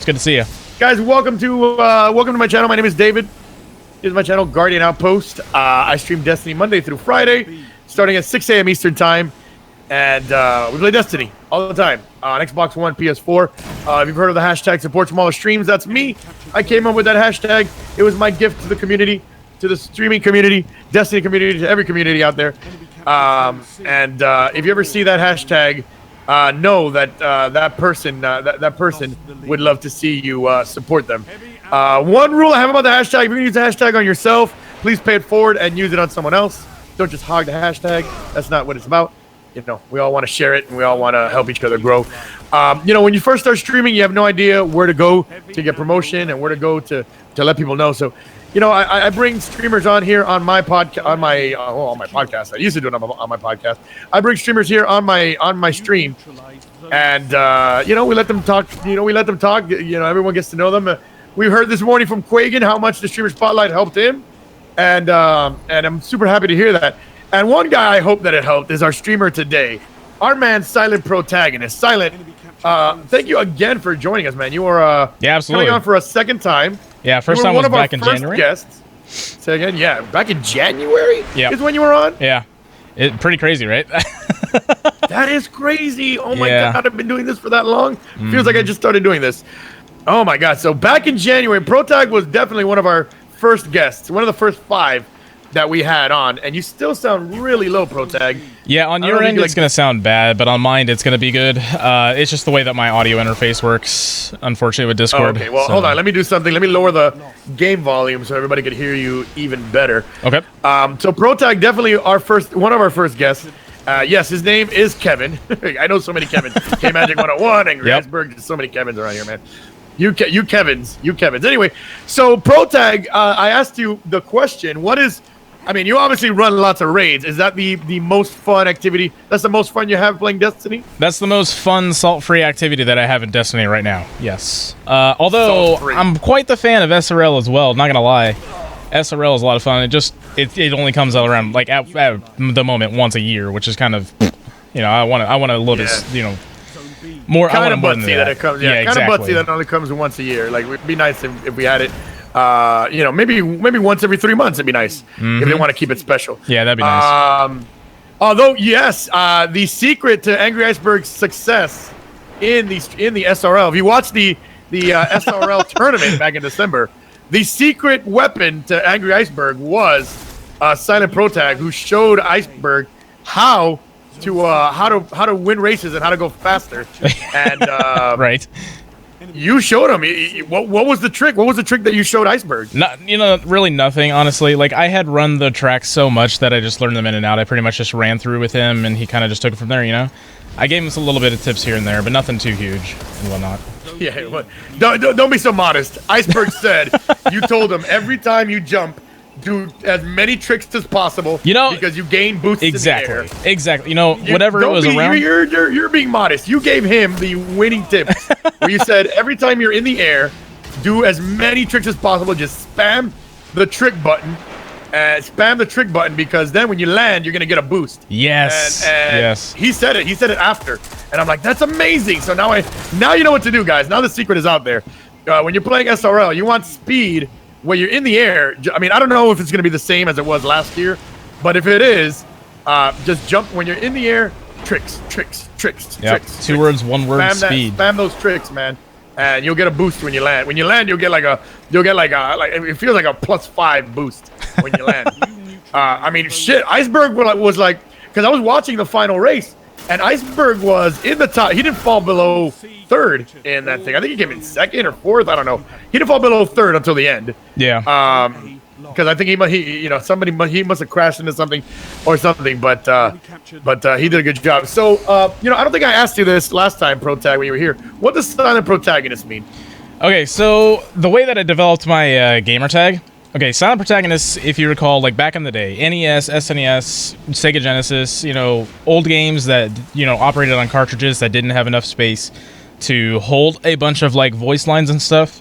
It's good to see you. Guys, welcome to my channel. My name is David. This is my channel, Outpost. I stream Destiny Monday through Friday, starting at 6 a.m. Eastern Time. And we play Destiny all the time on Xbox One, PS4. If you've heard of the hashtag support smaller streams, that's me. I came up with that hashtag. It was my gift to the community, to the streaming community, Destiny community, to every community out there. If you ever see that hashtag, know that that person would love to see you support them. One rule I have about the hashtag: if you're gonna use the hashtag on yourself, please pay it forward and use it on someone else. Don't just hog the hashtag. That's not what it's about. You know, we all want to share it and we all want to help each other grow. You know, when you first start streaming, you have no idea where to go to get promotion and where to go to let people know. So, you know, I bring streamers on here on my podcast, on my podcast. I used to do it on my podcast. I bring streamers here on my stream, and you know, we let them talk. You know, everyone gets to know them. We heard this morning from Quagan how much the streamer spotlight helped him, and I'm super happy to hear that. And one guy I hope that it helped is our streamer today, our man Silent Protagonist. Silent, thank you again for joining us, man. You are absolutely coming on for a second time. Yeah, first time was back in January. Guests. Say again, yeah, back in January. Yeah, is when you were on. Yeah, pretty crazy, right? That is crazy. Oh my god, I've been doing this for that long. Feels like I just started doing this. Oh my god. So back in January, Protag was definitely one of our first guests, one of the first 5 that we had on, and you still sound really low, Protag. Yeah, on your end it's going to sound bad, but on mine it's going to be good. It's just the way that my audio interface works, unfortunately, with Discord. Okay, well, hold on. Let me do something. Let me lower the game volume so everybody could hear you even better. Okay. So Protag, definitely one of our first guests. Yes, his name is Kevin. I know so many Kevins. K-Magic 101, Angry Iceberg. There's so many Kevins around here, man. You Kevins. Anyway, so Protag, I asked you the question, what is... I mean, you obviously run lots of raids. Is that the most fun activity? That's the most fun you have playing Destiny? That's the most fun, salt-free activity that I have in Destiny right now, yes. Although, I'm quite the fan of SRL as well, not gonna lie. SRL is a lot of fun. It only comes out around, like, at the moment, once a year, which is kind of, you know, I want to load this, you know, more. Kind of buttsy that it comes, kind of buttsy that it only comes once a year. Like, it'd be nice if we had it. You know, maybe once every 3 months it'd be nice if they want to keep it special. Yeah, that'd be nice. Although, yes, the secret to Angry Iceberg's success in the SRL, if you watch the SRL tournament back in December, the secret weapon to Angry Iceberg was Silent Protag, who showed Iceberg how to win races and how to go faster. And right. You showed him. What was the trick? What was the trick that you showed Iceberg? You know, really nothing, honestly. Like, I had run the tracks so much that I just learned them in and out. I pretty much just ran through with him, and he kind of just took it from there, you know? I gave him a little bit of tips here and there, but nothing too huge and whatnot. Yeah, well, don't be so modest. Iceberg said you told him every time you jump, do as many tricks as possible, you know, because you gain boosts in the air. Exactly. You know, whatever it was around. You're being modest. You gave him the winning tips where you said every time you're in the air, do as many tricks as possible. Just spam the trick button. Because then when you land, you're gonna get a boost. Yes. And yes. He said it. He said it after, and I'm like, that's amazing. So now you know what to do, guys. Now the secret is out there. When you're playing SRL, you want speed. When you're in the air, I mean, I don't know if it's going to be the same as it was last year, but if it is, just jump when you're in the air. Tricks. Yep. 2 words, 1 word, speed. Spam those tricks, man, and you'll get a boost when you land. When you land, you'll get like it feels like a +5 boost when you land. I mean, shit. Iceberg was like, because I was watching the final race, and Iceberg was in the top. He didn't fall below 3rd in that thing. I think he came in 2nd or 4th. I don't know. He didn't fall below 3rd until the end. Yeah. Because I think he must have crashed into something or something. But he did a good job. So you know, I don't think I asked you this last time, Protag, when you were here. What does Silent Protagonist mean? Okay, so the way that I developed my gamer tag. Okay, Silent Protagonist, if you recall, like back in the day, NES, SNES, Sega Genesis, you know, old games that, you know, operated on cartridges that didn't have enough space to hold a bunch of, like, voice lines and stuff.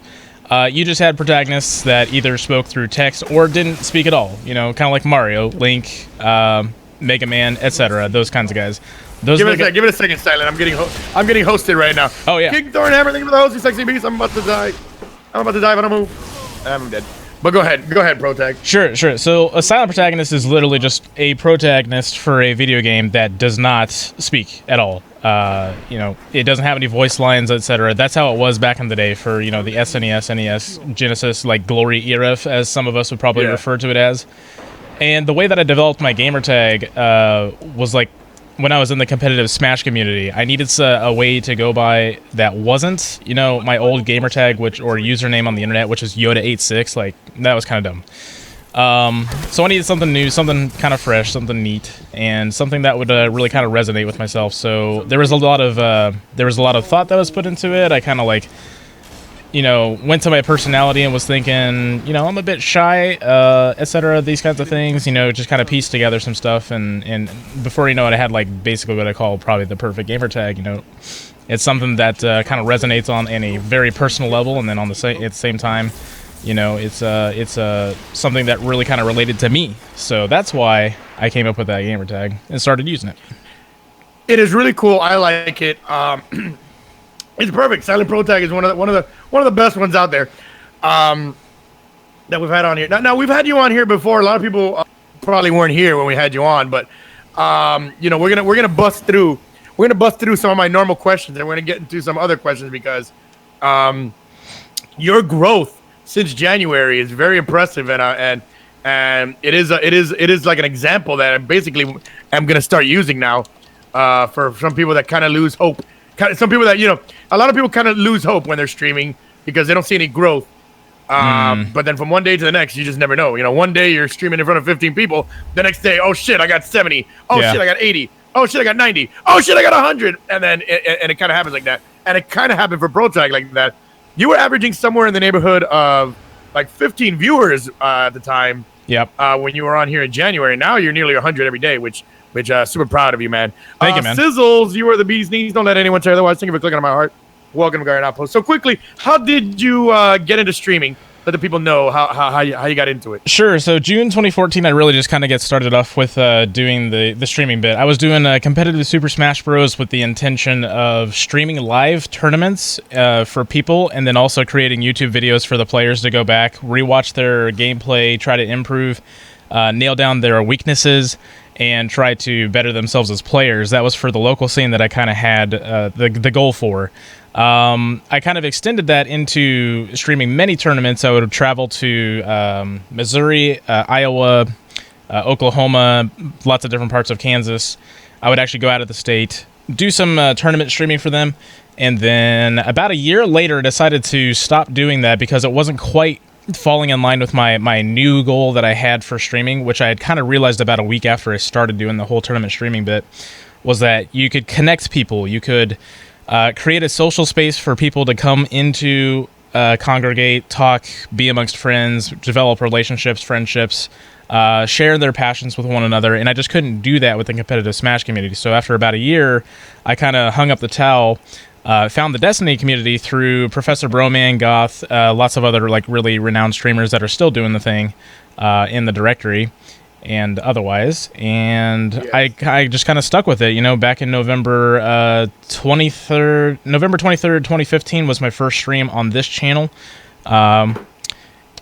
You just had protagonists that either spoke through text or didn't speak at all, you know, kind of like Mario, Link, Mega Man, etc., those kinds of guys. Those give it a second, Silent. I'm getting hosted right now. Oh yeah. King Thornhammer, thank you for the host, you sexy beast. I'm about to die. I'm about to die if I don't move. I'm dead. But go ahead, Protag. Sure. So a silent protagonist is literally just a protagonist for a video game that does not speak at all. It doesn't have any voice lines, etc. That's how it was back in the day for, the SNES, NES, Genesis, like Glory era, as some of us would probably refer to it as. And the way that I developed my gamertag was like when I was in the competitive Smash community. I needed a way to go by that wasn't, my old gamertag or username on the internet, which is Yoda86. Like, that was kind of dumb. So I needed something new, something kind of fresh, something neat, and something that would really kind of resonate with myself. So there was a lot of thought that was put into it. I kind of went to my personality and was thinking, I'm a bit shy, etc. These kinds of things, just kind of pieced together some stuff, and before you know it, I had basically what I call probably the perfect gamer tag. It's something that kind of resonates on a very personal level, and then at the same time, it's something that really kind of related to me. So that's why I came up with that gamer tag and started using it. It is really cool. I like it. It's perfect. Silent Protag is one of the best ones out there that we've had on here. Now we've had you on here before. A lot of people probably weren't here when we had you on, but we're gonna bust through. We're gonna bust through some of my normal questions, and we're gonna get into some other questions because your growth since January is very impressive, and it is like an example that I basically am gonna start using now for some people that kind of lose hope. Some people that, a lot of people kind of lose hope when they're streaming because they don't see any growth. But then from one day to the next, you just never know. One day you're streaming in front of 15 people. The next day, oh shit, I got 70. Oh shit, I got 80. Oh shit, I got 90. Oh shit, I got 100. And then it kind of happens like that. And it kind of happened for Protag like that. You were averaging somewhere in the neighborhood of 15 viewers at the time. Yep. When you were on here in January. Now you're nearly 100 every day, which super proud of you, man. Thank you, man. Sizzles, you are the bee's knees. Don't let anyone say otherwise. Thank you for clicking on my heart. Welcome to GuardianOutpost. So quickly, how did you get into streaming? Let the people know how you got into it. Sure. So June 2014, I really just kind of get started off with doing the streaming bit. I was doing competitive Super Smash Bros. With the intention of streaming live tournaments for people, and then also creating YouTube videos for the players to go back, rewatch their gameplay, try to improve, nail down their weaknesses, and try to better themselves as players. That was for the local scene that I kind of had the goal for. I kind of extended that into streaming many tournaments. I would travel to Missouri, Iowa, Oklahoma, lots of different parts of Kansas. I would actually go out of the state, do some tournament streaming for them, and then about a year later decided to stop doing that because it wasn't quite falling in line with my new goal that I had for streaming, which I had kind of realized about a week after I started doing the whole tournament streaming bit, was that you could connect people. You could create a social space for people to come into, congregate, talk, be amongst friends, develop relationships, friendships, share their passions with one another, and I just couldn't do that with the competitive Smash community. So after about a year, I kind of hung up the towel. Found the Destiny community through Professor Broman, Goth, lots of other really renowned streamers that are still doing the thing in the directory and otherwise. And yes. I just kind of stuck with it. Back in November 23rd, 2015 was my first stream on this channel.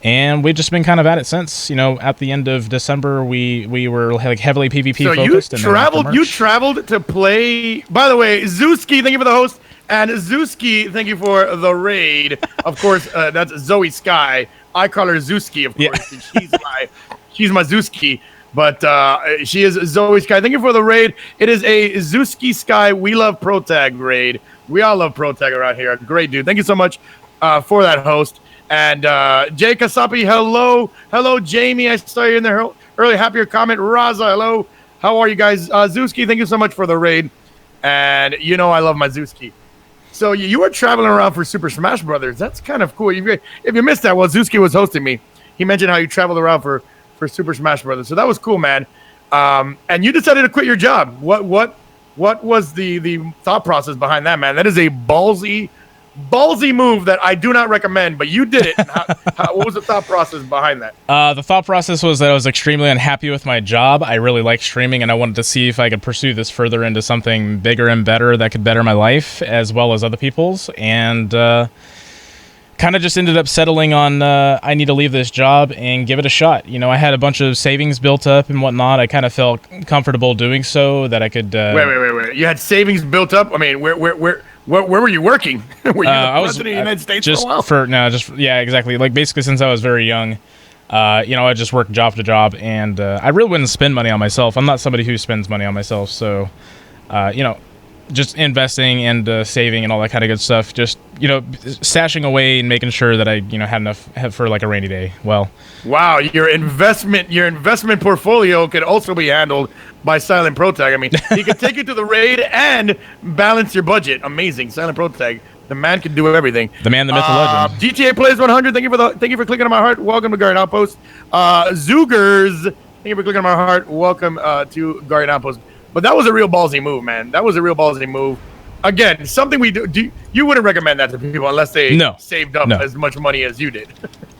And we've just been kind of at it since. At the end of December, we were heavily PvP focused. So you traveled to play. By the way, Zewski, thank you for the host. And Zewski, thank you for the raid. Of course, that's Zoe Sky. I call her Zewski, of course. Yeah. She's my Zewski. But she is Zoe Sky. Thank you for the raid. It is a Zewski Sky We Love Protag raid. We all love Protag around here. Great dude. Thank you so much for that host. And Jay Kasapi, hello. Hello, Jamie. I saw you in there early. Happier comment. Raza, hello. How are you guys? Zewski, thank you so much for the raid. And I love my Zewski. So you were traveling around for Super Smash Brothers. That's kind of cool. If you missed that, well, Zewski was hosting me. He mentioned how you traveled around for Super Smash Brothers. So that was cool, man. And you decided to quit your job. What was the thought process behind that, man? That is a ballsy ballsy move that I do not recommend, but you did it. What was the thought process behind that? The thought process was that I was extremely unhappy with my job. I really liked streaming, and I wanted to see if I could pursue this further into something bigger and better that could better my life as well as other people's. And kind of just ended up settling on I need to leave this job and give it a shot. You know, I had a bunch of savings built up and whatnot. I kind of felt comfortable doing so that I could. Wait. You had savings built up? I mean, where were you working? Were you the president of the United States just for a while? Yeah, exactly. Like basically since I was very young, you know, I just worked job to job, and I really wouldn't spend money on myself. I'm not somebody who spends money on myself, so you know, just investing and saving and all that kind of good stuff. Just, you know, stashing away and making sure that I, you know, had enough for like a rainy day. Well, wow, your investment portfolio could also be handled by Silent Protag. I mean, he could take you to the raid and balance your budget. Amazing, Silent Protag. The man can do everything. The man, the myth, the legend. GTA Plays 100. Thank you for clicking on my heart. Welcome to Guardian Outpost. Zoogers. Thank you for clicking on my heart. Welcome to Guardian Outpost. But that was a real ballsy move, man. That was a real ballsy move. Again, something we do. You wouldn't recommend that to people unless they saved up as much money as you did.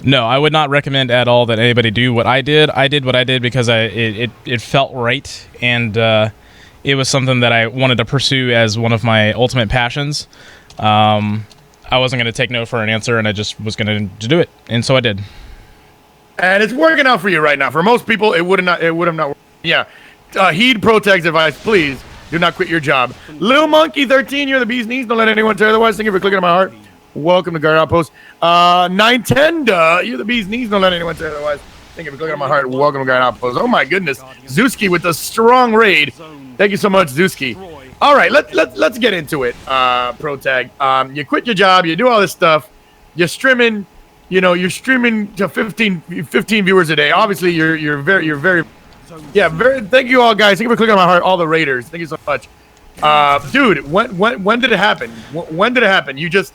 No, I would not recommend at all that anybody do what I did. I did what I did because it felt right, and it was something that I wanted to pursue as one of my ultimate passions. I wasn't going to take no for an answer, and I just was going to do it, and so I did. And it's working out for you right now. For most people, it would have not worked. Yeah. Heed Protag's advice, please. Do not quit your job. Lil Monkey 13, you're the bee's knees. Don't let anyone tell you otherwise. Thank you for clicking on my heart. Welcome to Guardian Outpost. 910, you're the bee's knees. Don't let anyone tell you otherwise. Thank you for clicking on my heart. Welcome to Guardian Outpost. Oh my goodness, Zewski with a strong raid. Thank you so much, Zewski. All right, let's get into it. Protag, you quit your job. You do all this stuff. You're streaming. You know, you're streaming to 15 viewers a day. Obviously, you're very. Yeah, thank you all, guys. Thank you for clicking on my heart, all the raiders. Thank you so much. Dude, when did it happen? When did it happen? You just,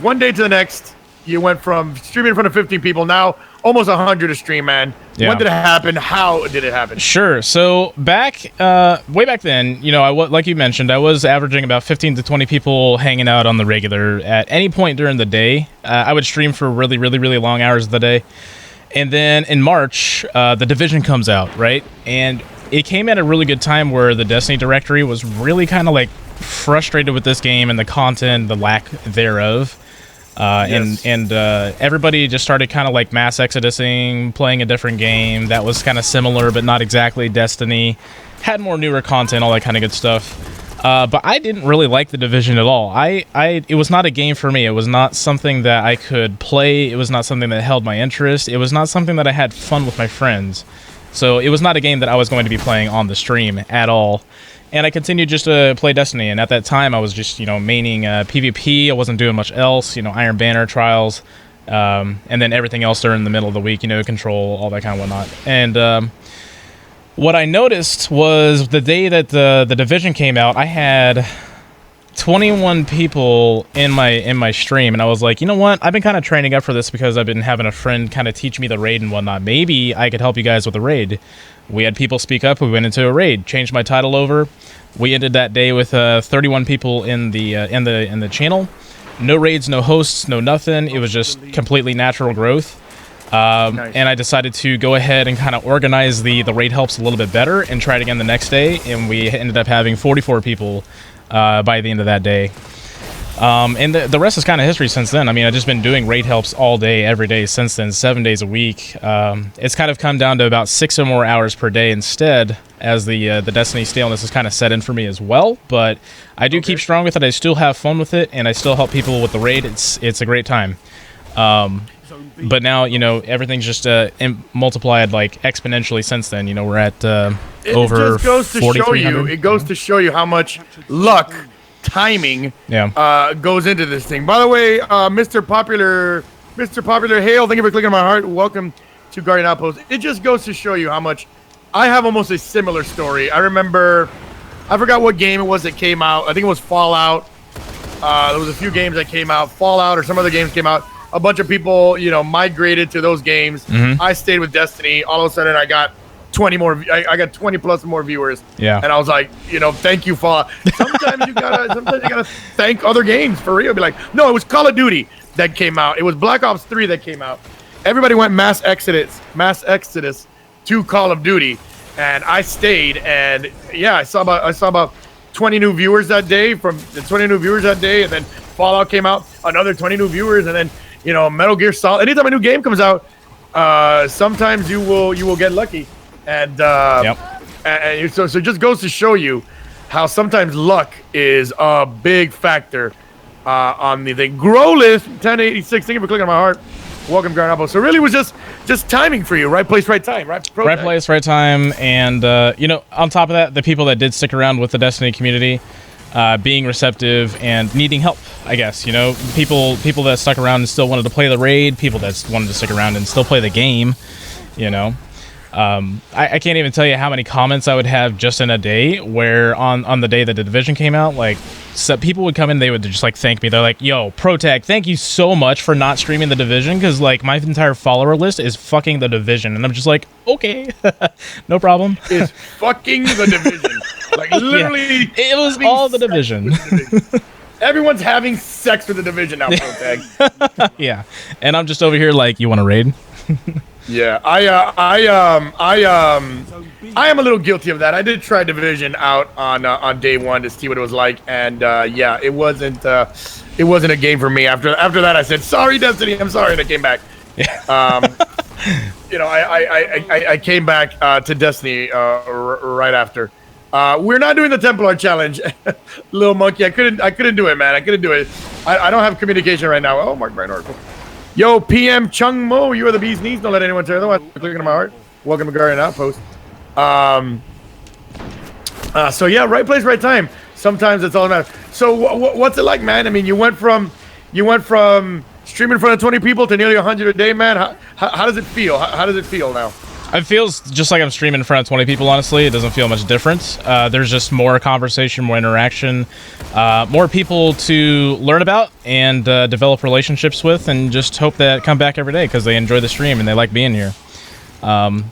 one day to the next, you went from streaming in front of 15 people, now almost 100 a stream, man. Yeah. When did it happen? How did it happen? Sure. So way back then, you know, like you mentioned, I was averaging about 15 to 20 people hanging out on the regular at any point during the day. I would stream for really, really, really long hours of the day. And then in March, the Division comes out, right? And it came at a really good time where the Destiny directory was really kind of like frustrated with this game and the content, the lack thereof. Yes. And everybody just started kind of like mass exodusing, playing a different game that was kind of similar, but not exactly Destiny. Had more newer content, all that kind of good stuff. But I didn't really like the Division at all. It was not a game for me. It was not something that I could play. It was not something that held my interest. It was not something that I had fun with my friends. So it was not a game that I was going to be playing on the stream at all. And I continued just to play Destiny. And at that time, I was just, you know, maining PvP. I wasn't doing much else, you know, Iron Banner trials. And then everything else during the middle of the week, you know, Control, all that kind of whatnot. And what I noticed was the day that the Division came out, I had 21 people in my stream, and I was like, you know what? I've been kind of training up for this because I've been having a friend kind of teach me the raid and whatnot. Maybe I could help you guys with the raid. We had people speak up. We went into a raid, changed my title over. We ended that day with 31 people in the channel. No raids, no hosts, no nothing. It was just completely natural growth. Nice. And I decided to go ahead and kind of organize the raid helps a little bit better and try it again the next day, and we ended up having 44 people by the end of that day. And the rest is kind of history since then. I mean, I've just been doing raid helps all day, every day since then, 7 days a week. It's kind of come down to about 6 or more hours per day instead, as the Destiny staleness has kind of set in for me as well. But I do keep strong with it. I still have fun with it, and I still help people with the raid. It's a great time. But now, you know, everything's just multiplied like exponentially since then. You know, we're at over 4,300. It goes to show you how much luck, timing, goes into this thing. By the way, Mr. Popular Hale, thank you for clicking on my heart. Welcome to Guardian Outpost. It just goes to show you how much I have almost a similar story. I remember, I forgot what game it was that came out. I think it was Fallout. There was a few games that came out. Fallout or some other games came out. A bunch of people, you know, migrated to those games. I stayed with Destiny. All of a sudden, I got 20 more. I got 20 plus more viewers. Yeah. And I was like, thank you, Fallout. Sometimes you gotta thank other games for real. Be like, no, it was Call of Duty that came out. It was Black Ops 3 that came out. Everybody went mass exodus to Call of Duty, and I stayed. And yeah, I saw about 20 new viewers that day. And then Fallout came out, another 20 new viewers, and then Metal Gear Solid. Anytime a new game comes out, sometimes you will get lucky, and so it just goes to show you how sometimes luck is a big factor on the thing. Growlith 1086, thank you for clicking on my heart. Welcome, GuardianOutpost. So really, it was just timing for you, right place, right time, right? Right place, right time, and on top of that, the people that did stick around with the Destiny community, being receptive and needing help, I guess. People that stuck around and still wanted to play the raid, people that wanted to stick around and still play the game. I can't even tell you how many comments I would have just in a day where on the day that the Division came out, like, so people would come in, they would just like thank me. They're like, yo, Protag, thank you so much for not streaming the Division, because like my entire follower list is fucking the Division. And I'm just like, okay, no problem. Is fucking the Division. Like literally, it was all the Division. Everyone's having sex with the Division now, Protag. Yeah, and I'm just over here like, you want to raid? Yeah, I am a little guilty of that. I did try Division out on day one to see what it was like, and yeah, it wasn't a game for me. After that, I said, sorry, Destiny, I'm sorry, and I came back. Yeah. I came back to Destiny right after. We're not doing the Templar challenge, little monkey. I couldn't do it, man. I couldn't do it. I don't have communication right now. Oh, Mark Brian Oracle. Yo, PM Chung Mo, you are the bee's knees. Don't let anyone tear otherwise. Clicking on my heart. Welcome to Guardian Outpost. So yeah, right place, right time. Sometimes it's all that matters. So what's it like, man? I mean, you went from streaming in front of 20 people to nearly 100 a day, man. How does it feel? How does it feel now? It feels just like I'm streaming in front of 20 people, honestly. It doesn't feel much different. There's just more conversation, more interaction, more people to learn about and develop relationships with, and just hope that come back every day because they enjoy the stream and they like being here.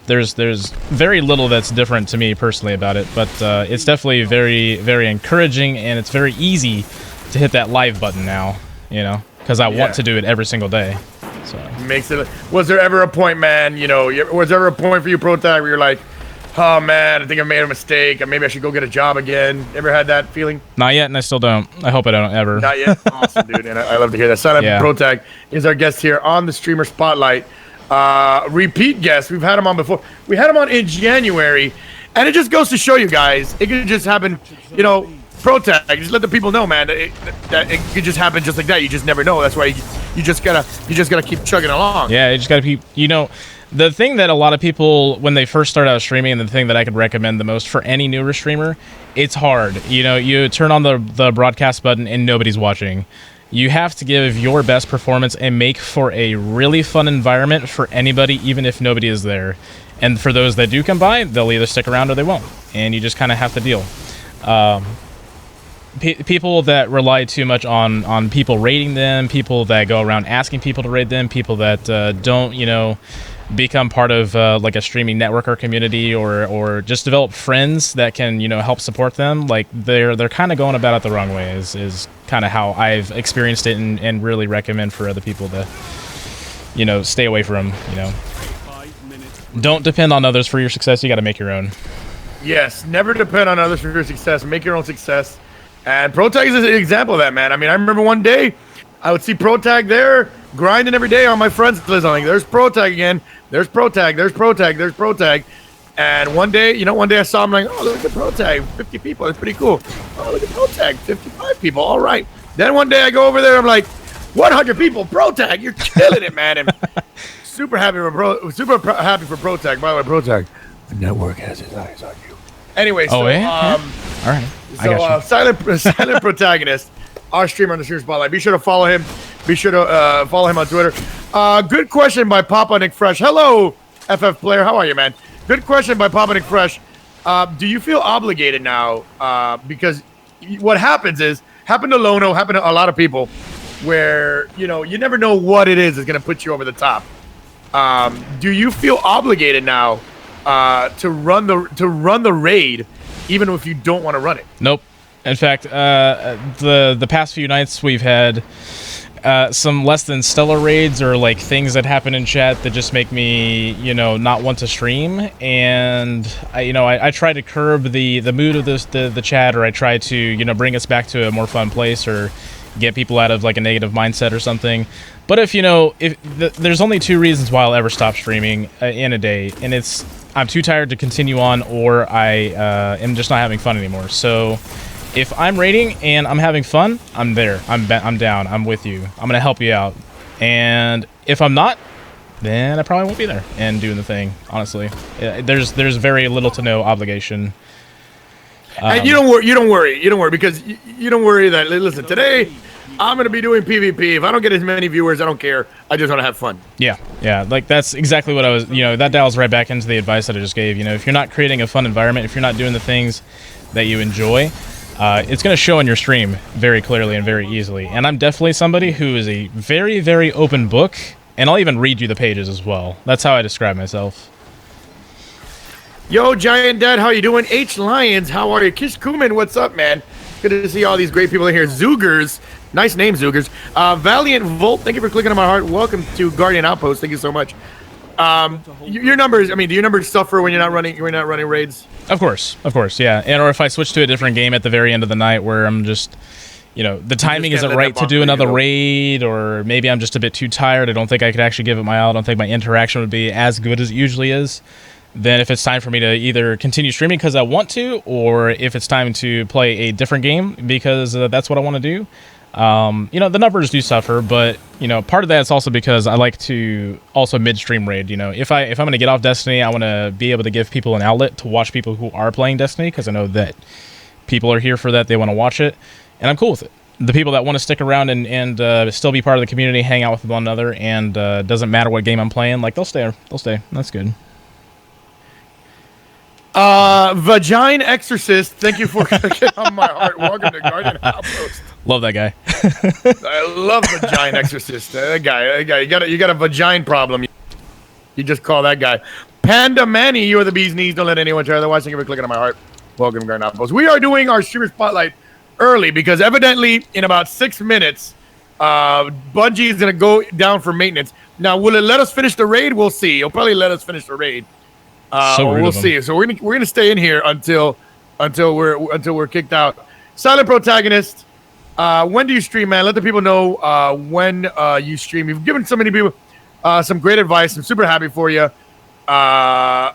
There's very little that's different to me personally about it, but it's definitely very, very encouraging, and it's very easy to hit that live button now, because I want to do it every single day. So. Makes it. Was there ever a point, man? Was there ever a point for you, Protag, where you're like, oh man, I think I made a mistake, and maybe I should go get a job again? Ever had that feeling? Not yet, and I still don't. I hope I don't ever. Not yet. Awesome, dude, and I love to hear that. Silent Protag is our guest here on the Streamer Spotlight. Repeat guest. We've had him on before. We had him on in January, and it just goes to show you guys, it could just happen. Protag, just let the people know, man, that it could just happen just like that. You just never know. That's why you just gotta keep chugging along. Yeah, you just gotta keep. The thing that a lot of people, when they first start out streaming, and the thing that I could recommend the most for any newer streamer, it's hard. You turn on the broadcast button and nobody's watching. You have to give your best performance and make for a really fun environment for anybody, even if nobody is there. And for those that do come by, they'll either stick around or they won't. And you just kind of have to deal. People that rely too much on people rating them, people that go around asking people to rate them, people that don't, become part of like a streaming network or community, or just develop friends that can, help support them. Like they're kind of going about it the wrong way is kind of how I've experienced it, and really recommend for other people to, stay away from, Don't depend on others for your success. You got to make your own. Yes, never depend on others for your success. Make your own success. And Protag is an example of that, man. I mean, I remember one day I would see Protag there grinding every day on my friends list. I'm like, there's Protag again. There's Protag. There's Protag. There's Protag. And one day I saw him like, oh, look at Protag. 50 people. That's pretty cool. Oh, look at Protag. 55 people. All right. Then one day I go over there. I'm like, 100 people. Protag. You're killing it, man. And super happy for Protag. By the way, Protag, the network has his eyes on you. Anyway, so, all right. So, silent protagonist, our streamer on the Streamer Spotlight. Be sure to follow him. Be sure to follow him on Twitter. Good question by Papa Nick Fresh. Hello, FF player. How are you, man? Good question by Papa Nick Fresh. Do you feel obligated now? Because what happens happened to Lono, happened to a lot of people, where you never know what it is that's going to put you over the top. Do you feel obligated now run the raid, even if you don't want to run it. Nope. In fact, the past few nights we've had some less than stellar raids or like things that happen in chat that just make me, not want to stream. And I try to curb the mood of the chat, or I try to bring us back to a more fun place, or get people out of like a negative mindset or something. But if there's only two reasons why I'll ever stop streaming in a day, and it's I'm too tired to continue on, or I am just not having fun anymore. So if I'm raiding and I'm having fun, I'm there. I'm down. I'm with you. I'm gonna help you out. And if I'm not, then I probably won't be there and doing the thing. Honestly, there's very little to no obligation. And you don't worry because you don't worry that, listen, today I'm gonna be doing PvP. If I don't get as many viewers, I don't care. I just want to have fun. Yeah, like that's exactly what I was. That dials right back into the advice that I just gave. If you're not creating a fun environment, if you're not doing the things that you enjoy, it's going to show on your stream very clearly and very easily. And I'm definitely somebody who is a very, very open book, and I'll even read you the pages as well. That's how I describe myself. Yo, Giant Dad, how you doing? H Lions, how are you? Kish Kuman, what's up, man? Good to see all these great people in here. Zoogers, nice name, Zoogers. Valiant Volt, thank you for clicking on my heart. Welcome to Guardian Outpost. Thank you so much. Your numbers, do your numbers suffer when you're not running raids? Of course, yeah. And or if I switch to a different game at the very end of the night where I'm just, the timing isn't right to do another raid, or maybe I'm just a bit too tired. I don't think I could actually give it my all. I don't think my interaction would be as good as it usually is. Then if it's time for me to either continue streaming because I want to, or if it's time to play a different game because that's what I want to do, the numbers do suffer, but part of that is also because I like to also midstream raid. If I'm going to get off Destiny, I want to be able to give people an outlet to watch people who are playing Destiny, because I know that people are here for that. They want to watch it, and I'm cool with it. The people that want to stick around and still be part of the community, hang out with one another, and doesn't matter what game I'm playing, like they'll stay. That's good. Vagine Exorcist, thank you for clicking on my heart. Welcome to Guardian Outpost. Love that guy. I love Vagine Exorcist. That guy, you got a vagine problem. You just call that guy. Panda Manny, you are the bee's knees. Don't let anyone try otherwise. Thank you for clicking on my heart. Welcome to Guardian Outpost. We are doing our streamer spotlight early because evidently in about 6 minutes, Bungie is going to go down for maintenance. Now, will it let us finish the raid? We'll see. It'll probably let us finish the raid. We'll see. So we're gonna stay in here until we're kicked out. Silent Protagonist, when do you stream, man? Let the people know when you stream. You've given so many people some great advice. I'm super happy for you. Before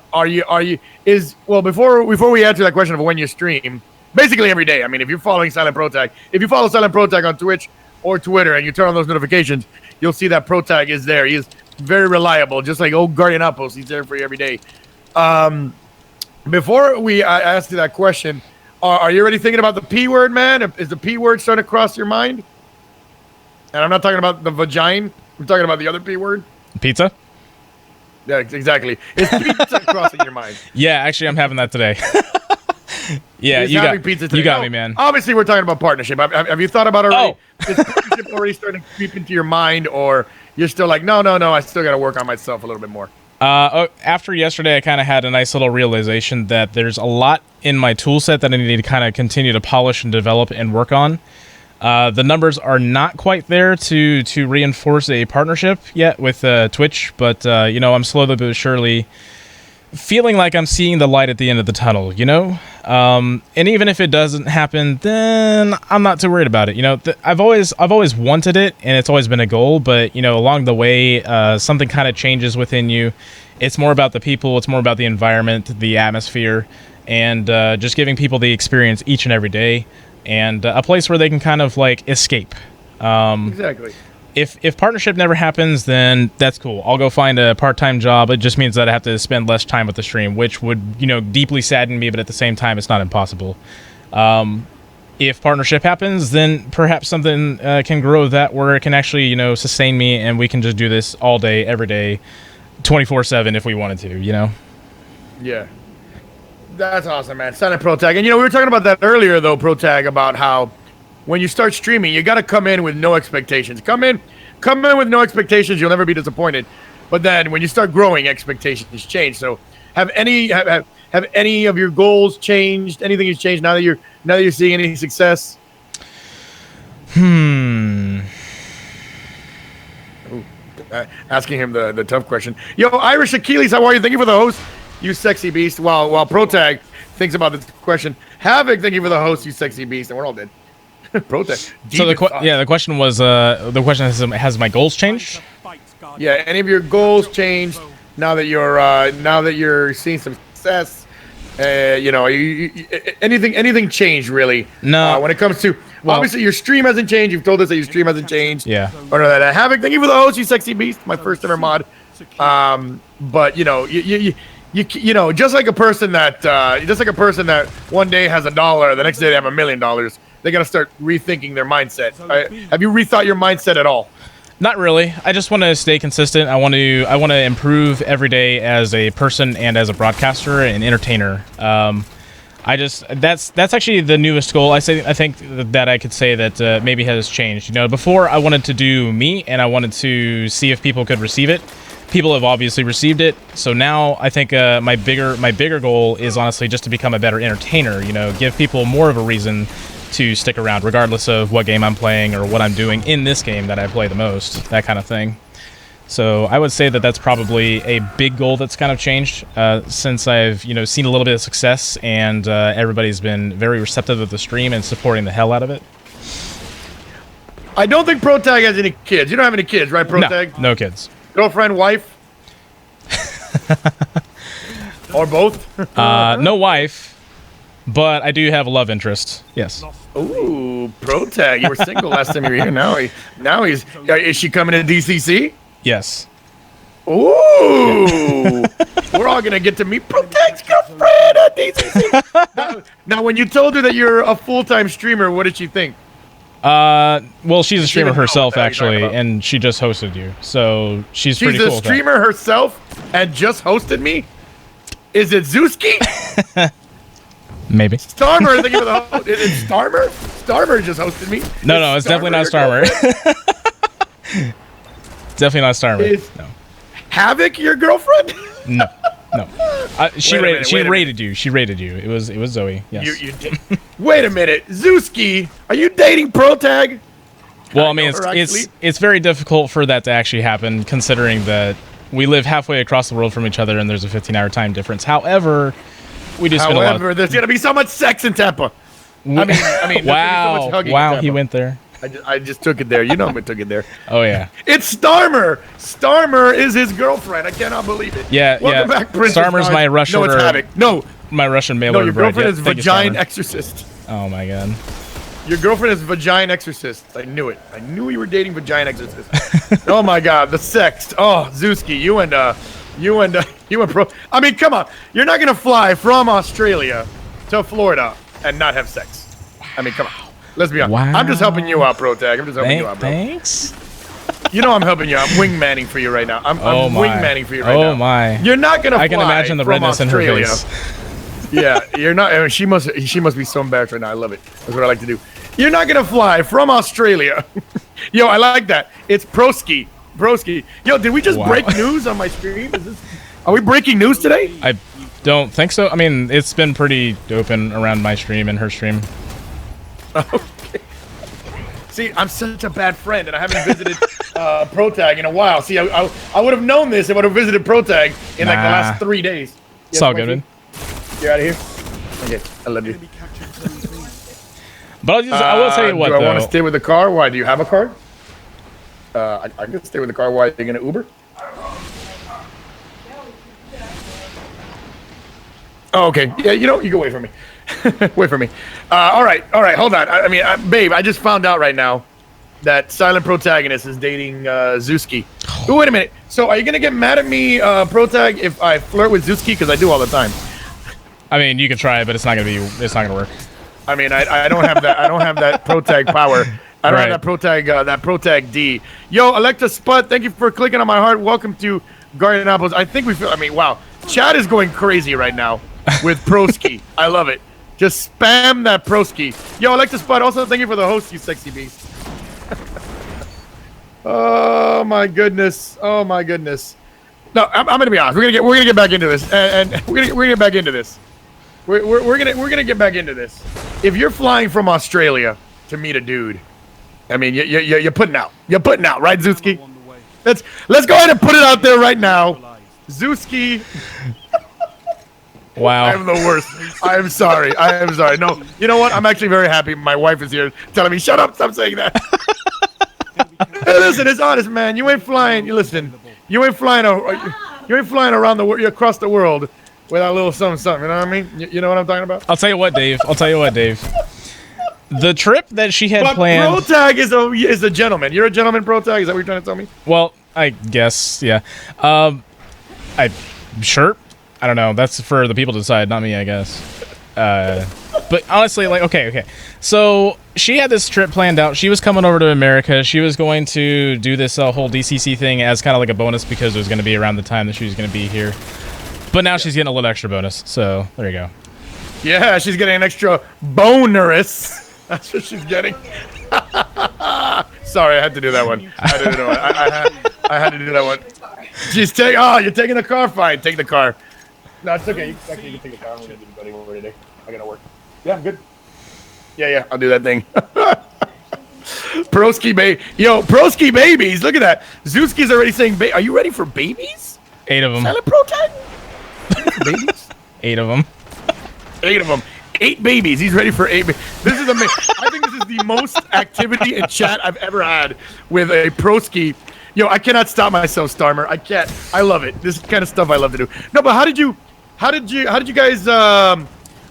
we answer that question of when you stream, basically every day. If you're following Silent Protag, if you follow Silent Protag on Twitch or Twitter and you turn on those notifications, you'll see that Protag is there. He is very reliable, just like old Guardian Outpost. He's there for you every day. Before I ask you that question, are you already thinking about the P word, man? Is the P word starting to cross your mind? And I'm not talking about the vagina. I'm talking about the other P word. Pizza? Yeah, exactly. Is pizza crossing your mind? Yeah, actually, I'm having that today. Yeah, you got me, man. Obviously, we're talking about partnership. Have you thought about it already? Is partnership already starting to creep into your mind, or you're still like, no, I still got to work on myself a little bit more? After yesterday, I kind of had a nice little realization that there's a lot in my tool set that I need to kind of continue to polish and develop and work on. The numbers are not quite there to reinforce a partnership yet with Twitch, but I'm slowly but surely feeling like I'm seeing the light at the end of the tunnel, and even if it doesn't happen, then I'm not too worried about it. I've always wanted it, and it's always been a goal, but along the way, something kind of changes within you. It's more about the people, it's more about the environment, the atmosphere, and just giving people the experience each and every day, and a place where they can kind of like escape. Exactly. If partnership never happens, then that's cool. I'll go find a part-time job. It just means that I have to spend less time with the stream, which would, deeply sadden me, but at the same time, it's not impossible. If partnership happens, then perhaps something can grow that where it can actually, sustain me, and we can just do this all day, every day, 24/7 if we wanted to, Yeah. That's awesome, man. Silent Protag. And, we were talking about that earlier, though, Protag, about how when you start streaming, you got to come in with no expectations. Come in with no expectations. You'll never be disappointed. But then when you start growing, expectations change. So Have any of your goals changed? Anything has changed now that you're seeing any success? Asking him the tough question. Yo, Irish Achilles, how are you? Thank you for the host, you sexy beast. While Protag thinks about this question, Havoc, thank you for the host, you sexy beast, and we're all dead. Protag. So the question was has my goals changed? Yeah, any of your goals changed now that you're seeing some success? Anything changed really? No. When it comes to obviously your stream hasn't changed. You've told us that your stream hasn't changed. Yeah. Or that. Havoc, thank you for the host, you sexy beast. My first ever mod. But you know, just like a person that one day has $1, the next day they have $1 million. They got to start rethinking their mindset. Have you rethought your mindset at all? Not really. I just want to stay consistent. I want to improve every day as a person and as a broadcaster and entertainer. That's actually the newest goal. I think that I could say that maybe has changed. You know, before I wanted to do me and I wanted to see if people could receive it. People have obviously received it. So now I think my bigger goal is honestly just to become a better entertainer. You know, give people more of a reason to stick around, regardless of what game I'm playing or what I'm doing in this game that I play the most, that kind of thing. So I would say that that's probably a big goal that's kind of changed since I've seen a little bit of success and everybody's been very receptive of the stream and supporting the hell out of it. I don't think Protag has any kids. You don't have any kids, right, Protag? No kids. Girlfriend, wife? Or both? No wife. But I do have a love interest. Yes. Ooh, Protag. You were single last time you were here. Now he's. Is she coming to DCC? Yes. Ooh. We're all gonna get to meet Protag's girlfriend at DCC. Now, when you told her that you're a full-time streamer, what did she think? Well, she's a streamer herself actually, and she just hosted you, so she's pretty cool. She's a streamer herself and just hosted me. Is it Zewski? Maybe. Starmer, thank you for the host. Is it Starmer? Starmer just hosted me. No, it's definitely not Starmer. Definitely not Starmer. No. Havoc, your girlfriend? No. She rated you. She rated you. It was Zoe. Yes. You did. Wait a minute, Zewski, are you dating Protag? Well, I mean, it's very difficult for that to actually happen, considering that we live halfway across the world from each other, and there's a 15-hour time difference. However, we do spend a lot. There's gonna be so much sex in Tampa. I mean, wow, he went there. I just took it there. You know I took it there. Oh yeah. It's Starmer. Starmer is his girlfriend. I cannot believe it. Yeah, Welcome back, Princess. Starmer's my Russian. No, it's Havoc. No, my Russian mail order. Your girlfriend is Vagina Exorcist. Oh my god. Your girlfriend is Vagina Exorcist. I knew it. I knew you were dating Vagina Exorcist. Oh my god, the sex. Oh, Zewski, you and Pro. I mean, come on. You're not gonna fly from Australia to Florida and not have sex. I mean, come on. Let's be honest. Wow. I'm just helping you out, Protag. I'm just helping you out, bro. Thanks. You know I'm helping you out. I'm wingmanning for you right now. I'm wingmanning for you right now. Oh my. You're not gonna fly. I can imagine the redness Australia. in her face. Yeah, you're not. I mean, she must be so embarrassed right now. I love it. That's what I like to do. You're not gonna fly from Australia. Yo, I like that. It's Broski. Yo, did we just break news on my stream? Are we breaking news today? I don't think so. I mean, it's been pretty open around my stream and her stream. Okay. See, I'm such a bad friend, and I haven't visited Protag in a while. See, I would have known this if I would have visited Protag in like the last 3 days. It's all good, man. You're out of here? Okay, I love you. But I will tell you what, do I want to stay with the car? Why? Do you have a car? I can stay with the car. Why? Are you going to Uber? Oh, okay. Yeah, you can wait for me. Wait for me. All right. Hold on. I mean, babe, I just found out right now that Silent Protagonist is dating Zewski. Oh, wait a minute. So, are you gonna get mad at me, Protag, if I flirt with Zewski? Because I do all the time. I mean, you can try, but it's not gonna work. I mean, I don't have that. I don't have that Protag power. I don't have that Protag D. Yo, Electa Spud, thank you for clicking on my heart. Welcome to GuardianOutpost. I think we feel. I mean, wow, chat is going crazy right now with Proski. I love it. Just spam that Proski. Yo, I like to spot. Also, thank you for the host, you sexy beast. Oh my goodness. No, I'm gonna be honest. We're gonna get back into this, and we're gonna get back into this. We're gonna get back into this. If you're flying from Australia to meet a dude, I mean, you're putting out. You're putting out, right, Zuski? Let's go ahead and put it out there right now, Zuski. Wow. I am the worst. I am sorry. I am sorry. No, you know what? I'm actually very happy. My wife is here telling me, "Shut up! Stop saying that." Hey, listen, it's honest, man. You ain't flying. You listen. You ain't flying. You ain't flying around the world. You're across the world without a little something, something. You know what I mean? You know what I'm talking about? I'll tell you what, Dave. The trip that she had planned. ProTag is a gentleman. You're a gentleman, ProTag. Is that what you're trying to tell me? Well, I guess, yeah. Sure. I don't know. That's for the people to decide, not me, I guess. But honestly, like, okay. So she had this trip planned out. She was coming over to America. She was going to do this whole DCC thing as kind of like a bonus because it was going to be around the time that she was going to be here. But now she's getting a little extra bonus. So there you go. Yeah, she's getting an extra bonus. That's what she's getting. Sorry, I had to do that one. I had to do that one. She's taking. Oh, you're taking the car. Fine, take the car. No, it's okay. You can take the car. I'm gonna do the buddy over today. I gotta work. Yeah, I'm good. Yeah, I'll do that thing. Broski baby. Yo, Broski babies. Look at that. Zuski's already saying, are you ready for babies? 8 of them. Silent ProTag? Babies? 8 of them. 8 of them. 8 babies. He's ready for 8 babies. This is amazing. I think this is the most activity in chat I've ever had with a Broski. Yo, I cannot stop myself, Starmer. I can't. I love it. This kind of stuff I love to do. No, but how did you guys,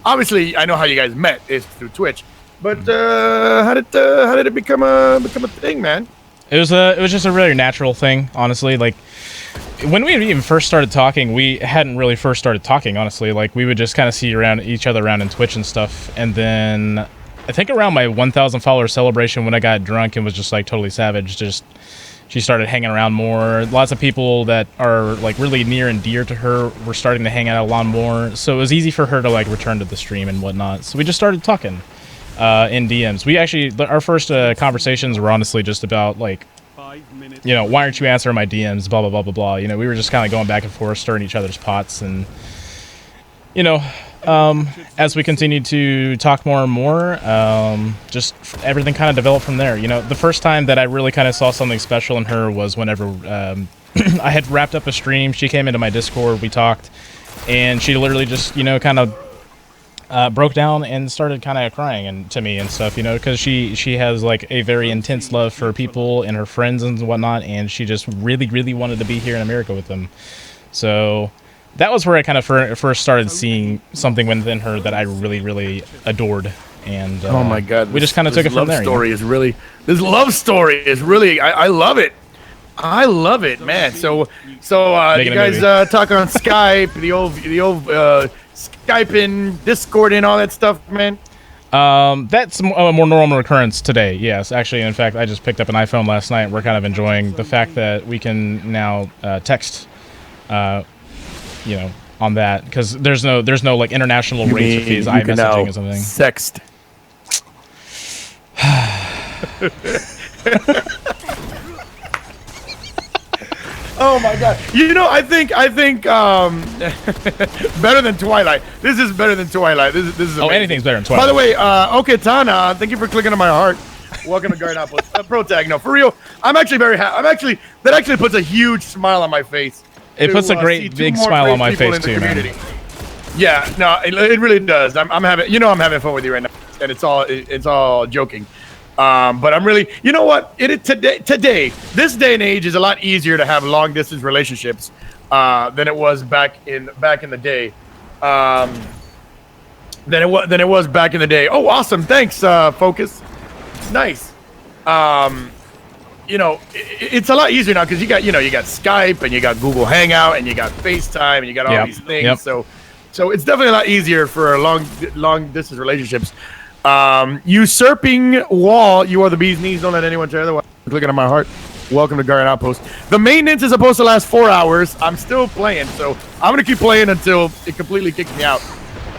obviously I know how you guys met is through Twitch, but how did it become a thing, man? It was just a really natural thing, honestly. Like when we even first started talking, we hadn't really first started talking, honestly. Like we would just kind of see each other around in Twitch and stuff. And then I think around my 1,000 follower celebration when I got drunk and was just like totally savage, she started hanging around more. Lots of people that are like really near and dear to her were starting to hang out a lot more. So it was easy for her to like return to the stream and whatnot. So we just started talking in DMs. We actually, our first conversations were honestly just about like, you know, why aren't you answering my DMs, blah, blah, blah, blah, blah. You know, we were just kind of going back and forth, stirring each other's pots. And, you know, as we continued to talk more and more, just everything kind of developed from there. You know, the first time that I really kind of saw something special in her was whenever I had wrapped up a stream. She came into my Discord, we talked, and she literally just, you know, kind of broke down and started kind of crying and to me and stuff, you know, because she has like a very intense love for people and her friends and whatnot, and she just really, really wanted to be here in America with them. So that was where I kind of first started seeing something within her that I really, really adored. And oh my God, we just kind of took it from there. This love story is really, I love it. I love it, man. So you guys talk on Skype, the old Skype and Discord and all that stuff, man. That's a more normal occurrence today. Yes, actually, in fact, I just picked up an iPhone last night. We're kind of enjoying the fact that we can now text. You know, on that, because there's no like international rates or fees, iMessaging or something. Sext. Oh my God! You know, I think better than Twilight. This is better than Twilight. This is amazing. Oh, anything's better than Twilight. By the way, okay, Tana, thank you for clicking on my heart. Welcome to GuardianOutpost. ProTag. No, for real, I'm actually very happy. That actually puts a huge smile on my face. It puts a great big smile on my face too, man. Yeah, no, it really does. I'm having, you know, I'm having fun with you right now, and it's all joking. But I'm really, you know what? Today, this day and age is a lot easier to have long distance relationships than it was back in the day. Than it was back in the day. Oh, awesome! Thanks, Focus. Nice. You know, it's a lot easier now because you got Skype and you got Google Hangout and you got FaceTime and you got all these things. Yep. So it's definitely a lot easier for long distance relationships. Usurping Wall, you are the bee's knees. Don't let anyone try otherwise. Clicking on my heart. Welcome to GuardianOutpost. The maintenance is supposed to last 4 hours. I'm still playing, so I'm gonna keep playing until it completely kicks me out.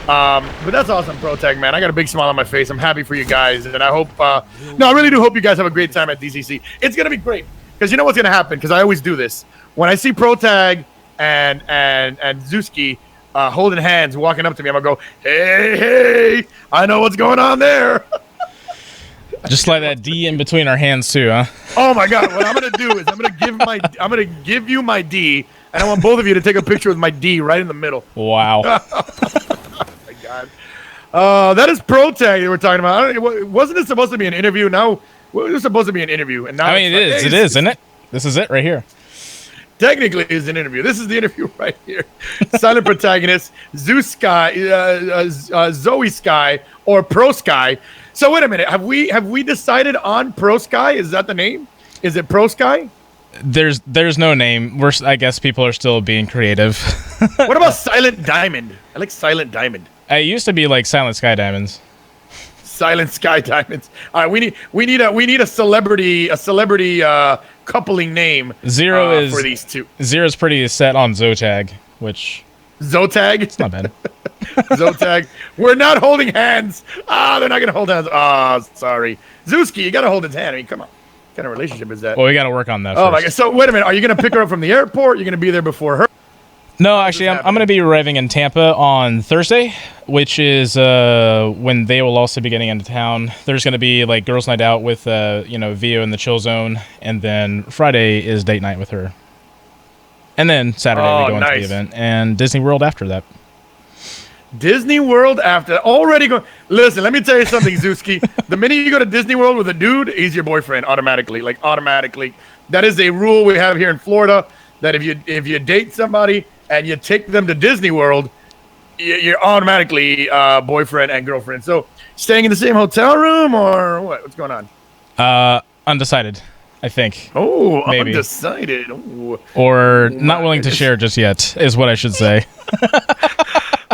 But that's awesome, ProTag, man. I got a big smile on my face. I'm happy for you guys, and I hope, I really do hope you guys have a great time at DCC. It's going to be great, because you know what's going to happen, because I always do this. When I see ProTag and Zuski holding hands, walking up to me. I'm gonna go, hey, I know what's going on there. Just slide that D in between our hands too, huh? Oh my God! What I'm gonna do is I'm gonna give you my D, and I want both of you to take a picture with my D right in the middle. Wow. Oh my God. That is Pro Tag that we're talking about. Wasn't it supposed to be an interview? Now it was supposed to be an interview, and now I mean, it is, isn't it? This is it right here. Technically, it's an interview. This is the interview right here. Silent protagonist, Zeus Sky, Zoe Sky, or Pro Sky. So wait a minute. Have we decided on Pro Sky? Is that the name? Is it Pro Sky? There's no name. I guess people are still being creative. What about Silent Diamond? I like Silent Diamond. It used to be like Silent Sky Diamonds. Silent Sky Diamonds. All right, we need a celebrity coupling name. Zero is for these two. Zero's pretty set on Zotag, which Zotag. It's not bad. Zotag. We're not holding hands. They're not gonna hold hands. Sorry. Zuski, you gotta hold his hand. I mean, come on. What kind of relationship is that? Well, we got to work on that. Oh first. my God. So wait a minute. Are you gonna pick her up from the airport? You're gonna be there before her? No, actually, I'm going to be arriving in Tampa on Thursday, which is when they will also be getting into town. There's going to be like girls' night out with Vio in the Chill Zone, and then Friday is date night with her, and then Saturday we go into the event and Disney World after that. Disney World after already go. Listen, let me tell you something, Zuski. The minute you go to Disney World with a dude, he's your boyfriend automatically. Like automatically, that is a rule we have here in Florida. That if you date somebody and you take them to Disney World, you're automatically boyfriend and girlfriend. So, staying in the same hotel room or what? What's going on? Undecided, I think. Oh, maybe. Undecided. Ooh. Or not willing to share just yet, is what I should say.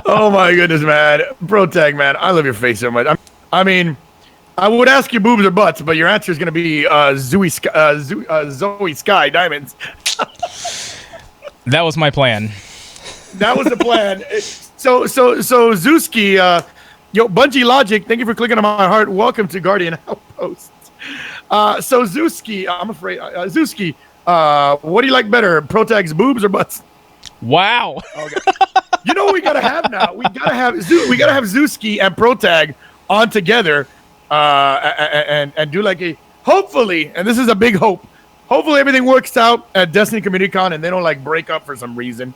Oh my goodness, man. Pro Tag, man. I love your face so much. I mean, I would ask you boobs or butts, but your answer is going to be Zoe Sky Diamonds. That was my plan. That was the plan. So Zuski, Bungie Logic, thank you for clicking on my heart. Welcome to Guardian Outpost. So Zuski, I'm afraid, Zuski, what do you like better, Pro Tag's boobs or butts? Wow. Okay. You know what we gotta have now? We gotta have Zuski and Pro Tag on together, and do like a hopefully, and this is a big hope. Hopefully everything works out at Destiny Community Con and they don't like break up for some reason.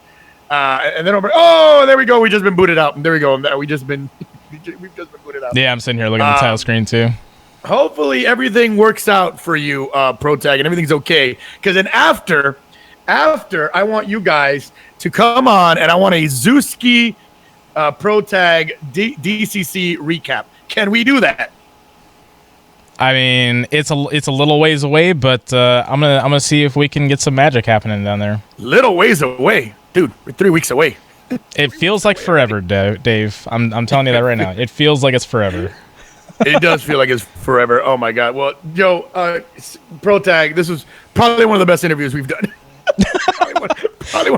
And they don't there we go. We just been booted out. And there we go. We've just been booted out. Yeah, I'm sitting here looking at the title screen too. Hopefully everything works out for you, Pro Tag, and everything's okay. Because then after I want you guys to come on and I want a Zuski Pro Tag DCC recap. Can we do that? I mean, it's a little ways away, but I'm gonna see if we can get some magic happening down there. Little ways away, dude. We're 3 weeks away. It feels like forever, Dave. I'm telling you that right now. It feels like it's forever. It does feel like it's forever. Oh my God. Well, Pro Tag, this was probably one of the best interviews we've done.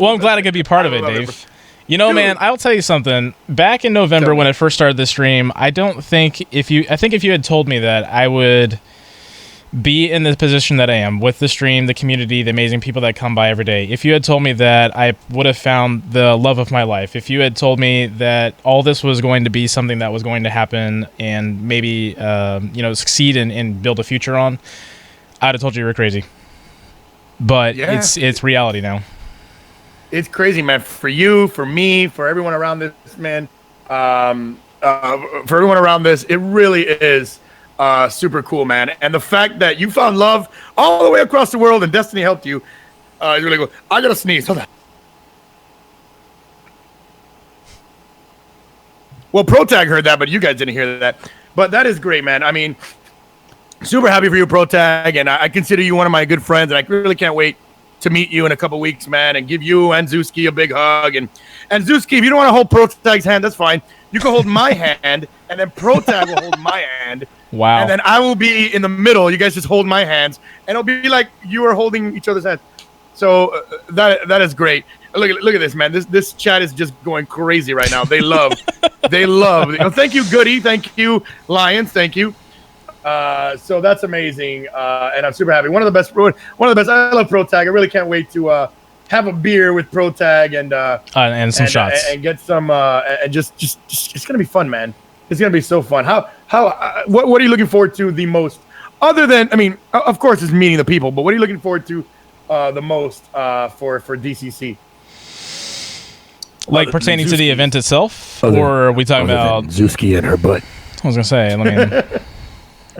Well, I'm glad I could be part of it, Dave. You know, man, I'll tell you something. Back in November when I first started this stream, I think if you had told me that I would be in the position that I am with the stream, the community, the amazing people that come by every day, if you had told me that I would have found the love of my life, if you had told me that all this was going to be something that was going to happen and maybe succeed and build a future on, I'd have told you were crazy. But it's reality now. It's crazy, man. For you, for me, for everyone around this, man. For everyone around this, it really is super cool, man. And the fact that you found love all the way across the world and Destiny helped you is really cool. I gotta sneeze. Hold on. Well, Pro Tag heard that, but you guys didn't hear that. But that is great, man. I mean, super happy for you, Pro Tag, and I consider you one of my good friends, and I really can't wait to meet you in a couple weeks, man, and give you and Zuski a big hug. And Zuski, if you don't want to hold Pro Tag's hand, that's fine. You can hold my hand, and then Pro Tag will hold my hand. Wow. And then I will be in the middle. You guys just hold my hands, and it'll be like you are holding each other's hands. So that is great. Look at this, man. This chat is just going crazy right now. They love. Thank you, Goody. Thank you, Lions. Thank you. So that's amazing, and I'm super happy. One of the best. I love Pro Tag. I really can't wait to have a beer with ProTag and some shots and get some and just it's gonna be fun, man. It's gonna be so fun. What are you looking forward to the most? Other than, I mean, of course, it's meeting the people, but what are you looking forward to the most for DCC? Like pertaining to the event itself, or are we talking about Zuski and her butt? I was gonna say, I mean,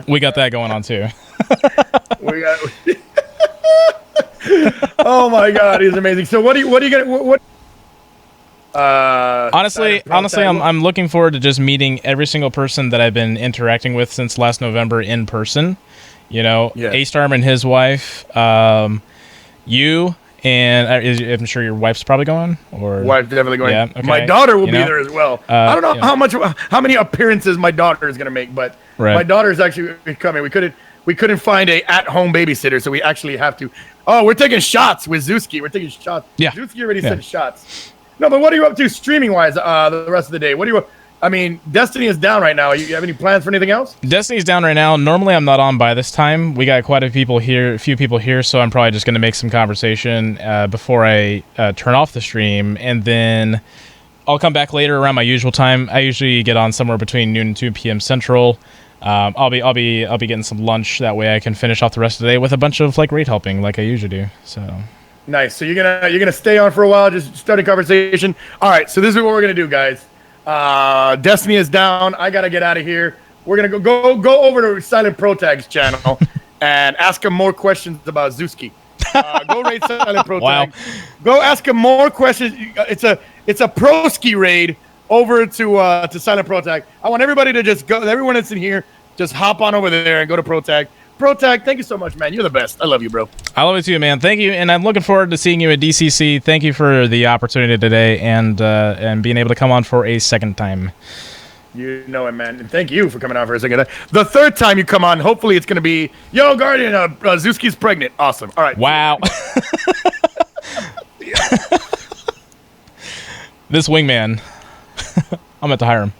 we got that going on too. We got. Oh my God, he's amazing. So what are you gonna what? Honestly, I'm looking forward to just meeting every single person that I've been interacting with since last November in person. You know, A-Storm and his wife, you, and I'm sure your wife's probably going. Or wife's definitely going. Yeah, okay. My daughter will be there as well. I don't know how many appearances my daughter is gonna make, but my daughter is actually coming. We couldn't find a at-home babysitter, so we actually have to. Oh, we're taking shots with Zuski. We're taking shots. Yeah, Zuski already said shots. No, but what are you up to streaming-wise the rest of the day? What do you? I mean, Destiny is down right now. You have any plans for anything else? Destiny's down right now. Normally, I'm not on by this time. We got quite a few people here, so I'm probably just going to make some conversation before I turn off the stream, and then I'll come back later around my usual time. I usually get on somewhere between noon and 2 p.m. Central. I'll be getting some lunch. That way, I can finish off the rest of the day with a bunch of like raid helping, like I usually do. So. Nice. So you're gonna stay on for a while, just start a conversation. All right. So this is what we're gonna do, guys. Destiny is down. I gotta get out of here. We're gonna go over to Silent ProTag's channel and ask him more questions about Zuski. Go raid Silent ProTag. Wow. Go ask him more questions. It's a Proski raid over to Silent ProTag. I want everybody to just go. Everyone that's in here, just hop on over there and go to ProTag. ProTag, thank you so much, man. You're the best. I love you, bro. I love you too, man. Thank you, and I'm looking forward to seeing you at DCC. Thank you for the opportunity today and being able to come on for a second time. You know it, man. And thank you for coming on for a second. The third time you come on, hopefully it's going to be, yo, Guardian, Zuski's pregnant. Awesome. All right. Wow. This wingman, I'm about to hire him.